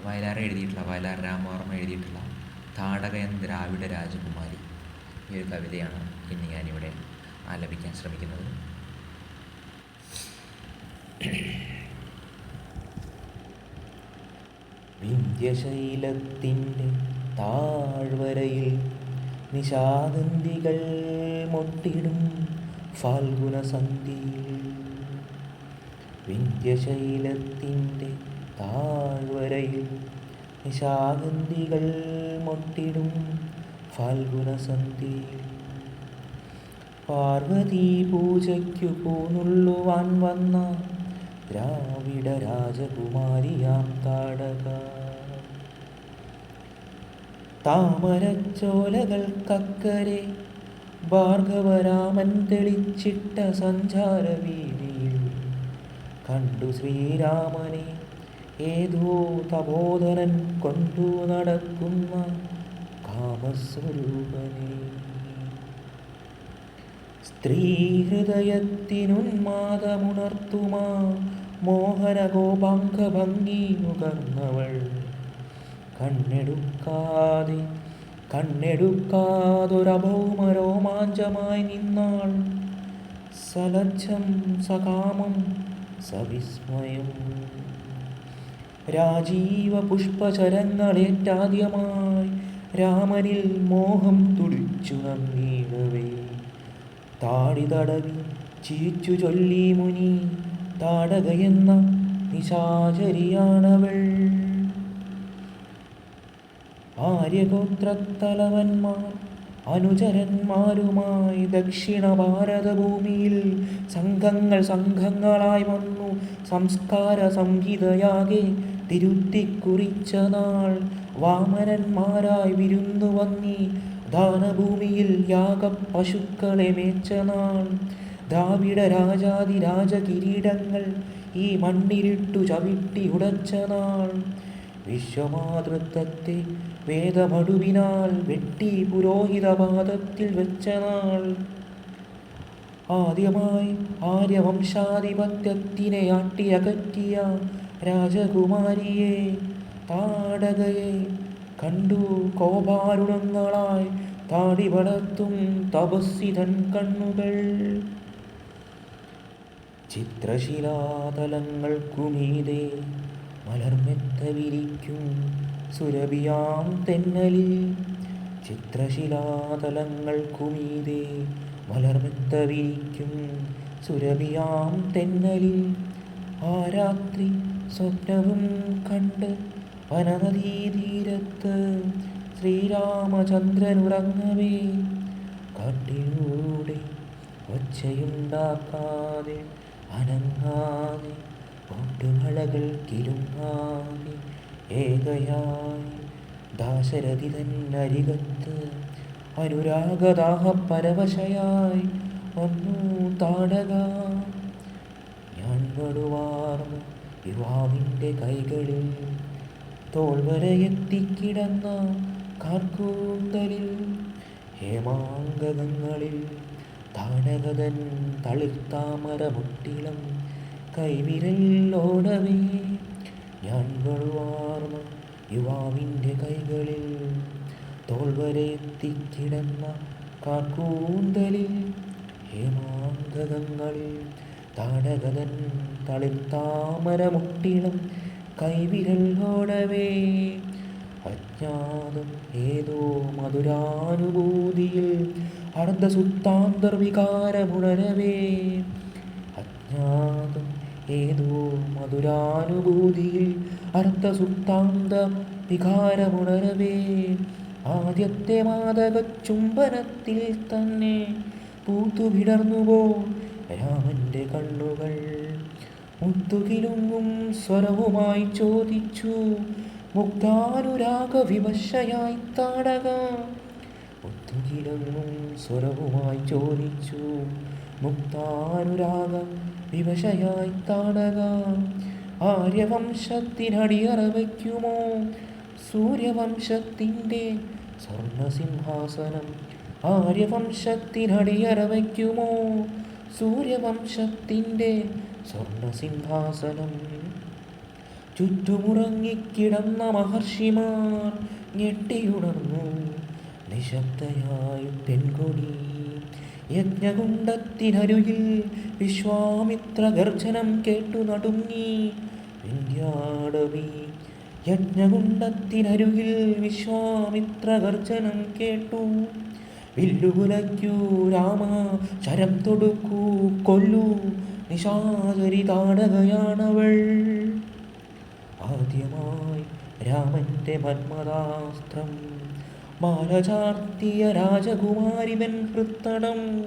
വയലാർ എഴുതിയിട്ടുള്ള, വയലാർ രാമവർമ്മ എഴുതിയിട്ടുള്ള താടകയൻ ദ്രാവിഡ രാജകുമാരി ഈ ഒരു കവിതയാണ് ഇന്ന് ഞാനിവിടെ ആലപിക്കാൻ ശ്രമിക്കുന്നത്. വിന്ധ്യശൈലത്തിൻ്റെ താഴ്വരയിൽ നിശാഗന്ധികൾ മൊട്ടിടും ഫാൽഗുന സന്ധ്യയിൽ. വിന്ധ്യശൈലത്തിൻ്റെ താഴ്വരയിൽ നിശാഗന്ധികൾ മൊട്ടിടും ഫാൽഗുന സന്ധ്യയിൽ. പാർവതീ പൂജയ്ക്കു പൂനുള്ളുവാൻ വന്ന ദ്രാവിഡ രാജകുമാരിയാം താടക. താമരച്ചോലകൾക്കക്കരെ ഭാർഗവരാമൻ തെളിച്ചിട്ട സഞ്ചാരവീതിയിൽ കണ്ടു ശ്രീരാമനെ ഏതോ തപോധനൻ കൊണ്ടു നടക്കുന്ന കാമസ്വരൂപനെ. സ്ത്രീഹൃദയത്തിനുന്മാദമുണർത്തുമാ മോഹന ഗോപാംഗ ഭംഗി നുകർന്നവൾ കണ്ണെടുക്കാതൊരഭൗമരോമാഞ്ചമായി നിന്നാൾ. സലജ്ജം സകാമം സവിസ്മയം രാജീവ പുഷ്പചരങ്ങളേറ്റാദ്യമായി രാമനിൽ മോഹം തുടിച്ചു നന്ദിടവേ. താടി തടവി ചിരിച്ചു ചൊല്ലി മുനി താടകയെന്ന നിശാചരിയാണവൾ. ആര്യഗോത്രത്തലവന്മാർ അനുചരന്മാരുമായി ദക്ഷിണ ഭാരതഭൂമിയിൽ സംഘങ്ങളായി വന്നു സംസ്കാര സംഹിതയാകെ തിരുത്തിക്കുറിച്ച നാൾ. വാമനന്മാരായി വിരുന്നു വന്നി ദാനഭൂമിയിൽ യാഗ പശുക്കളെ മേച്ച നാൾ. ദ്രാവിഡ രാജാതിരാജ കിരീടങ്ങൾ ഈ മണ്ണിലിട്ടു ചവിട്ടി ഉടച്ച നാൾ. വിശ്വമാതൃത്വത്തെ വേദമടുവിനാൽ വെട്ടി പുരോഹിതപാദത്തിൽ വെച്ച നാൾ. ആദ്യമായി ആര്യവംശാധിപത്യത്തിനെ ആട്ടിയകറ്റിയ രാജകുമാരിയെ താടകയെ കണ്ടു കോപാരുണങ്ങളായി താടി വളർത്തും തപസ്സിതൻ കണ്ണുകൾ. ചിത്രശിലാതലങ്ങൾക്കുമീതെ മലർമെത്ത വിരിക്കും സുരഭിയാം തെന്നലിൽ. ചിത്രശിലാതലങ്ങൾക്കുമീതെ മലർമെത്ത വിരിക്കും സുരഭിയാം തെന്നലിൽ. ആ രാത്രി സ്വപ്നവും കണ്ട് വനനദീതീരത്ത് ശ്രീരാമചന്ദ്രനുറങ്ങവേ കാട്ടിലൂടെ ഒച്ചയുണ്ടാക്കാതെ അനങ്ങാതെ ഓട്ടുമലകൾ കിലുങ്ങാതെ ഏകയായി ദാശരഥി തന്നരികത്ത് അനുരാഗദാഹപരവശയായി വന്നു താടക. ഞാൻ വടുവാർന്ന യുവാവിൻ്റെ കൈകളിൽ തോൾവരയെത്തിക്കിടന്ന കാർക്കൂന്തലിൽ ഹേമാംഗങ്ങളിൽ താടകതൻ തളിർത്താമരമുട്ടിളം കൈവിരലോടവേ. ഞാൻ വടുവാർന്ന യുവാവിൻ്റെ കൈകളിൽ തോൾവരയെത്തിക്കിടന്ന കാർക്കൂന്തലിൽ ഹേമാംഗങ്ങളിൽ താടകതൻ തളിർത്താമരമുട്ടിളം കൈവിരലോടവേ. അജ്ഞാതം ഏതോ മധുരാനുഭൂതിയിൽ അർദ്ധസുത്താന്തർവികാരമുണരവേ. അജ്ഞാതം ഏതോ മധുരാനുഭൂതിയിൽ അർദ്ധസുത്താന്ത വികാരമുണരവേ. ആദ്യത്തെ മാദക ചുംബനത്തിൽ തന്നെ പൂത്തുവിടർന്നുവോ രാമൻ്റെ കണ്ണുകൾ. മുത്തുകിലുങ്ങും സ്വരവുമായി ചോദിച്ചു മുഗ്ധാനുരാഗ വിവശയായി താടക. മുത്തുകിലുങ്ങും സ്വരവുമായി ചോദിച്ചു മുഗ്ധാനുരാഗ വിവശയായി താടക. ആര്യവംശത്തിനടിയറ വയ്ക്കുമോ സൂര്യവംശത്തിൻ്റെ സ്വർണസിംഹാസനം. ആര്യവംശത്തിനടിയറ വയ്ക്കുമോ സൂര്യവംശത്തിൻ്റെ സ്വർണസിംഹാസനം. ചുറ്റുമുറങ്ങിക്കിടന്ന മഹർഷിമാർ ഞെട്ടിയുണർന്നു. നിശബ്ദയായി പെൺകൊടി യജ്ഞകുണ്ടത്തിനരുകിൽ വിശ്വാമിത്ര ഗർജനം കേട്ടു നടുങ്ങി വിന്ധ്യാടവി. യജ്ഞകുണ്ടത്തിനരുകിൽ വിശ്വാമിത്ര ഗർജനം കേട്ടു. വില്ലുകുലയ്ക്കൂ രാമ, ശരം തൊടുക്കൂ, കൊല്ലൂ, നിശാചരി താടകയാണവൾ. ആദ്യമായി രാമന്റെ മന്മഥാസ്ത്രം മാലചാർത്തിയ രാജകുമാരിവൻ ഹൃത്തടം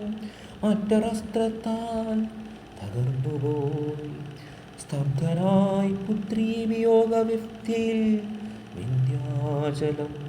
മറ്റൊരസ്ത്രത്താൽ തകർന്നുപോയി. സ്തബ്ധനായി പുത്രീ വിയോഗ വിഭ്തിയിൽ വിന്ധ്യാചലം